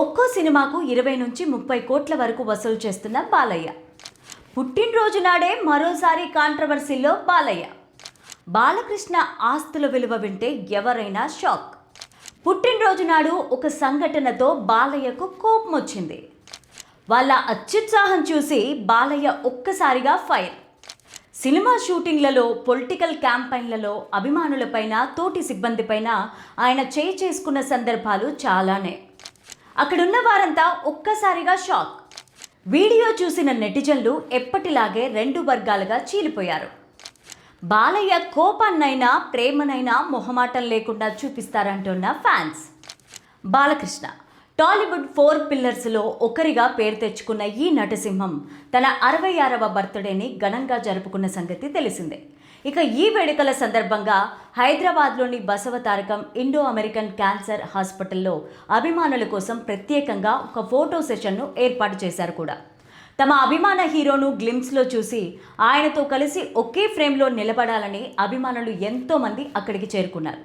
ఒక్కో సినిమాకు 20 నుంచి 30 కోట్ల వరకు వసూలు చేస్తున్న బాలయ్య. పుట్టినరోజు నాడే మరోసారి కాంట్రవర్సీలో బాలయ్య. బాలకృష్ణ ఆస్తుల విలువ వింటే ఎవరైనా షాక్. పుట్టినరోజు నాడు ఒక సంఘటనతో బాలయ్యకు కోపం వచ్చింది. వాళ్ళ అత్యుత్సాహం చూసి బాలయ్య ఒక్కసారిగా ఫైర్. సినిమా షూటింగ్లలో, పొలిటికల్ క్యాంపెయిన్లలో అభిమానులపైన, తోటి సిబ్బందిపైన ఆయన చేసుకున్న సందర్భాలు చాలానే. అక్కడున్న వారంతా ఒక్కసారిగా షాక్. వీడియో చూసిన నెటిజన్లు ఎప్పటిలాగే రెండు వర్గాలుగా చీలిపోయారు. బాలయ్య కోపాన్నైనా ప్రేమనైనా మొహమాటం లేకుండా చూపిస్తారంటున్న ఫ్యాన్స్. బాలకృష్ణ టాలీవుడ్ 4 పిల్లర్స్లో ఒకరిగా పేరు తెచ్చుకున్న ఈ నటసింహం తన 66వ బర్త్డేని ఘనంగా జరుపుకున్న సంగతి తెలిసిందే. ఇక ఈ వేడుకల సందర్భంగా హైదరాబాద్లోని బసవతారకం ఇండో అమెరికన్ క్యాన్సర్ హాస్పిటల్లో అభిమానుల కోసం ప్రత్యేకంగా ఒక ఫోటో సెషన్ను ఏర్పాటు చేశారు కూడా. తమ అభిమాన హీరోను గ్లిమ్స్లో చూసి ఆయనతో కలిసి ఒకే ఫ్రేమ్లో నిలబడాలని అభిమానులు ఎంతోమంది అక్కడికి చేరుకున్నారు.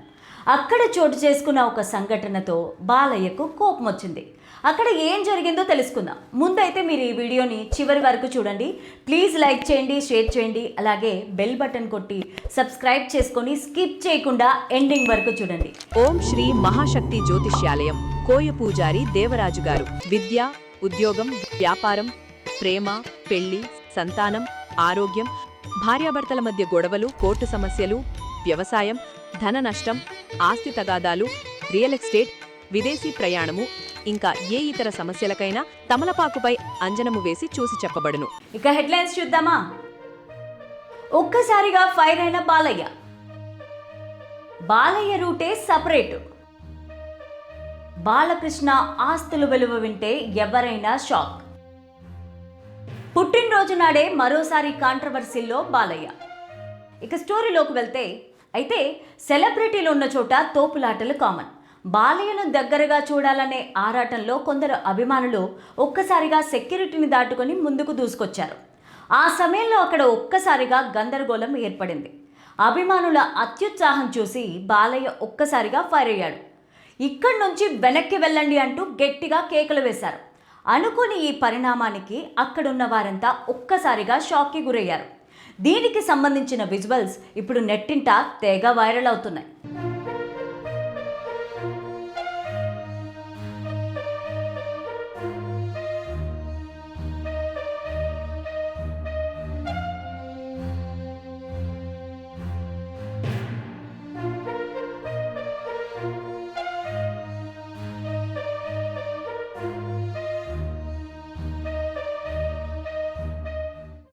అక్కడ చోటు చేసుకున్న ఒక సంఘటనతో బాలయ్యకు కోపం వచ్చింది. అక్కడ ఏం జరిగిందో తెలుసుకుందాం. ముందైతే మీరు ఈ వీడియోని చివరి వరకు చూడండి. ప్లీజ్ లైక్ చేయండి, షేర్ చేయండి, అలాగే బెల్ బటన్ కొట్టి సబ్స్క్రైబ్ చేసుకొని స్కిప్ చేయకుండా ఎండింగ్ వరకు చూడండి. ఓం శ్రీ మహాశక్తి జ్యోతిష్యాలయం కోయ పూజారి దేవరాజు గారు. విద్య, ఉద్యోగం, వ్యాపారం, ప్రేమ, పెళ్లి, సంతానం, ఆరోగ్యం, భార్యాభర్తల మధ్య గొడవలు, కోర్టు సమస్యలు, వ్యవసాయం, ధన నష్టం, ఆస్తి తగాదాలు, రియల్ ఎస్టేట్, విదేశీ ప్రయాణము, ఇంకా ఏ ఇతర సమస్యలకైనా తమలపాకుపై అంజనము వేసి చూసి చెప్పబడును. ఇక హెడ్లైన్స్ చూద్దామా. ఒక్కసారిగా ఫైర్ అయిన బాలయ్య. బాలయ్య రూటే సపరేటు. బాలకృష్ణ ఆస్తుల విలువ వింటే ఎవరైనా షాక్. పుట్టినరోజు నాడే మరోసారి కాంట్రవర్సీల్లో బాలయ్య. ఇక స్టోరీలోకి వెళ్తే, అయితే సెలబ్రిటీలు ఉన్న చోట తోపులాటలు కామన్. బాలయ్యను దగ్గరగా చూడాలనే ఆరాటంలో కొందరు అభిమానులు ఒక్కసారిగా సెక్యూరిటీని దాటుకొని ముందుకు దూసుకొచ్చారు. ఆ సమయంలో అక్కడ ఒక్కసారిగా గందరగోళం ఏర్పడింది. అభిమానుల అత్యుత్సాహం చూసి బాలయ్య ఒక్కసారిగా ఫైర్ అయ్యాడు. ఇక్కడి నుంచి వెనక్కి వెళ్ళండి అంటూ గట్టిగా కేకలు వేశారు. అనుకుని ఈ పరిణామానికి అక్కడున్న వారంతా ఒక్కసారిగా షాక్కి గురయ్యారు. దీనికి సంబంధించిన విజువల్స్ ఇప్పుడు నెట్టింట తెగ వైరల్ అవుతున్నాయి.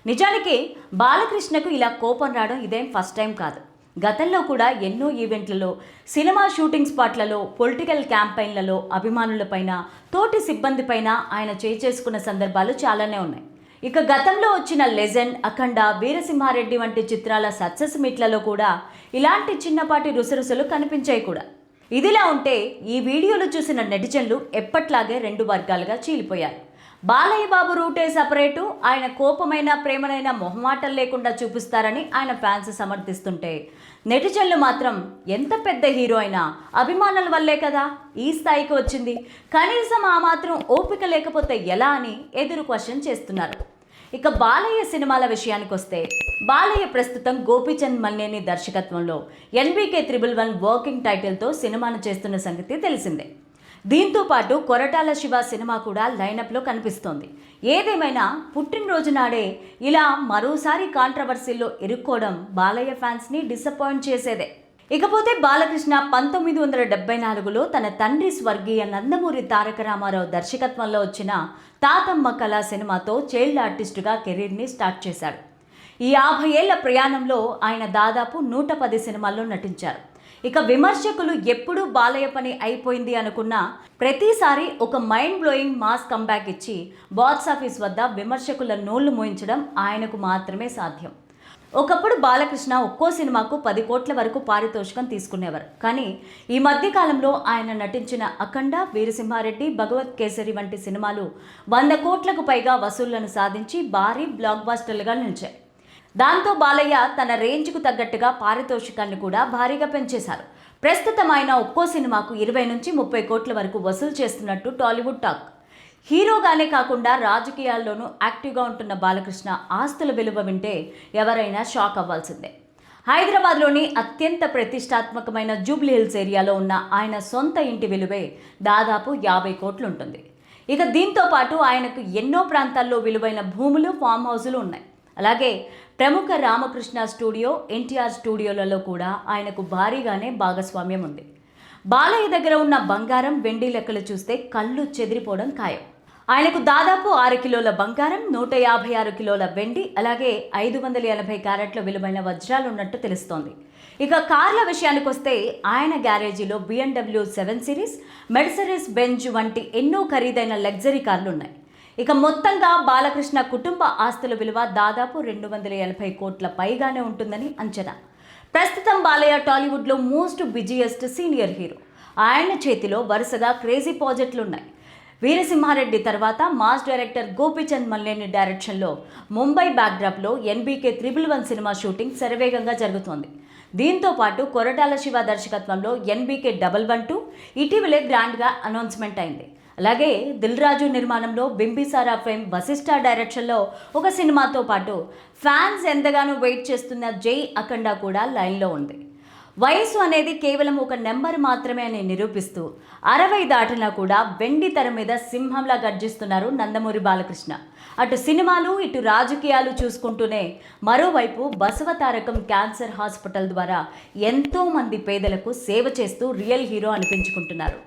నిజానికి బాలకృష్ణకు ఇలా కోపం రావడం ఇదేం ఫస్ట్ టైం కాదు. గతంలో కూడా ఎన్నో ఈవెంట్లలో, సినిమా షూటింగ్ స్పాట్లలో, పొలిటికల్ క్యాంపెయిన్లలో అభిమానులపైన, తోటి సిబ్బందిపైన ఆయన చేసుకున్న సందర్భాలు చాలానే ఉన్నాయి. ఇక గతంలో వచ్చిన లెజెండ్, అఖండ, వీరసింహారెడ్డి వంటి చిత్రాల సక్సెస్ మీట్లలో కూడా ఇలాంటి చిన్నపాటి రుసరుసలు కనిపించాయి కూడా. ఇదిలా ఉంటే ఈ వీడియోలు చూసిన నెటిజన్లు ఎప్పట్లాగే రెండు వర్గాలుగా చీలిపోయారు. బాలయ్య బాబు రూటే సపరేటు, ఆయన కోపమైన ప్రేమనైనా మొహమాటం లేకుండా చూపిస్తారని ఆయన ఫ్యాన్స్ సమర్థిస్తుంటే, నెటిజన్లు మాత్రం ఎంత పెద్ద హీరో అయినా అభిమానుల వల్లే కదా ఈ స్థాయికి వచ్చింది, కనీసం ఆ మాత్రం ఓపిక లేకపోతే ఎలా అని ఎదురు క్వశ్చన్ చేస్తున్నారు. ఇక బాలయ్య సినిమాల విషయానికి వస్తే, బాలయ్య ప్రస్తుతం గోపీచంద్ మల్లేని దర్శకత్వంలో NBK 111 వర్కింగ్ టైటిల్తో సినిమాను చేస్తున్న సంగతి తెలిసిందే. దీంతో పాటు కొరటాల శివ సినిమా కూడా లైనప్లో కనిపిస్తోంది. ఏదేమైనా పుట్టినరోజు నాడే ఇలా మరోసారి కాంట్రవర్సీల్లో ఇరుక్కోవడం బాలయ్య ఫ్యాన్స్ని డిసప్పాయింట్ చేసేదే. ఇకపోతే బాలకృష్ణ 1974లో తన తండ్రి స్వర్గీయ నందమూరి తారక రామారావు దర్శకత్వంలో వచ్చిన తాతమ్మ కళ సినిమాతో చైల్డ్ ఆర్టిస్టుగా కెరీర్ని స్టార్ట్ చేశాడు. ఈ 50 ఏళ్ల ప్రయాణంలో ఆయన దాదాపు 110 సినిమాల్లో నటించారు. ఇక విమర్శకులు ఎప్పుడూ బాలయ్య పని అయిపోయింది అనుకున్నా ప్రతిసారి ఒక మైండ్ బ్లోయింగ్ మాస్ కంబ్యాక్ ఇచ్చి బాక్సాఫీస్ వద్ద విమర్శకుల నోళ్లు మోయించడం ఆయనకు మాత్రమే సాధ్యం. ఒకప్పుడు బాలకృష్ణ ఒక్కో సినిమాకు 10 కోట్ల వరకు పారితోషికం తీసుకునేవారు. కానీ ఈ మధ్యకాలంలో ఆయన నటించిన అఖండ, వీరసింహారెడ్డి, భగవత్ కేసరి వంటి సినిమాలు 100 కోట్లకు పైగా వసూళ్లను సాధించి భారీ బ్లాక్ బాస్టర్లుగా నిలిచాయి. దాంతో బాలయ్య తన రేంజ్కు తగ్గట్టుగా పారితోషికాన్ని కూడా భారీగా పెంచేశారు. ప్రస్తుతం ఆయన ఒక్కో సినిమాకు 20 నుంచి 30 కోట్ల వరకు వసూలు చేస్తున్నట్టు టాలీవుడ్ టాక్. హీరోగానే కాకుండా రాజకీయాల్లోనూ యాక్టివ్గా ఉంటున్న బాలకృష్ణ ఆస్తుల విలువ వింటే ఎవరైనా షాక్ అవ్వాల్సిందే. హైదరాబాద్లోని అత్యంత ప్రతిష్టాత్మకమైన జూబ్లీ హిల్స్ ఏరియాలో ఉన్న ఆయన సొంత ఇంటి విలువే దాదాపు 50 కోట్లు ఉంటుంది. ఇక దీంతో పాటు ఆయనకు ఎన్నో ప్రాంతాల్లో విలువైన భూములు, ఫామ్ హౌసులు ఉన్నాయి. అలాగే ప్రముఖ రామకృష్ణ స్టూడియో, ఎన్టీఆర్ స్టూడియోలలో కూడా ఆయనకు భారీగానే భాగస్వామ్యం ఉంది. బాలయ్య దగ్గర ఉన్న బంగారం, వెండి లెక్కలు చూస్తే కళ్ళు చెదిరిపోవడం ఖాయం. ఆయనకు దాదాపు 6 కిలోల బంగారం, 156 కిలోల వెండి, అలాగే 580 క్యారెట్ల విలువైన వజ్రాలు ఉన్నట్టు తెలుస్తోంది. ఇక కార్ల విషయానికి వస్తే ఆయన గ్యారేజీలో BMW 7 సిరీస్, మెర్సిడెస్ బెంజ్ వంటి ఎన్నో ఖరీదైన లగ్జరీ కార్లు ఉన్నాయి. ఇక మొత్తంగా బాలకృష్ణ కుటుంబ ఆస్తుల విలువ దాదాపు 280 కోట్ల పైగానే ఉంటుందని అంచనా. ప్రస్తుతం బాలయ్య టాలీవుడ్లో మోస్ట్ బిజియెస్ట్ సీనియర్ హీరో. ఆయన చేతిలో వరుసగా క్రేజీ ప్రాజెక్టులు ఉన్నాయి. వీరసింహారెడ్డి తర్వాత మాస్ డైరెక్టర్ గోపీచంద్ మల్లేని డైరెక్షన్లో ముంబై బ్యాక్డ్రాప్లో NBK 111 సినిమా షూటింగ్ శరవేగంగా జరుగుతోంది. దీంతో పాటు కొరటాల శివ దర్శకత్వంలో NBK 112 ఇటీవలే గ్రాండ్గా అనౌన్స్మెంట్ అయింది. అలాగే దిల్ రాజు నిర్మాణంలో బింబిసారా ఫేమ్ వశిష్ఠ డైరెక్షన్లో ఒక సినిమాతో పాటు ఫ్యాన్స్ ఎంతగానో వెయిట్ చేస్తున్న జై అఖండ కూడా లైన్లో ఉంది. వయసు అనేది కేవలం ఒక నెంబర్ మాత్రమే అని నిరూపిస్తూ 60 దాటినా కూడా వెండి తెర మీద సింహంలా గర్జిస్తున్నారు నందమూరి బాలకృష్ణ. అటు సినిమాలు, ఇటు రాజకీయాలు చూసుకుంటూనే మరోవైపు బసవతారకం క్యాన్సర్ హాస్పిటల్ ద్వారా ఎంతో మంది పేదలకు సేవ చేస్తూ రియల్ హీరో అనిపించుకుంటున్నారు.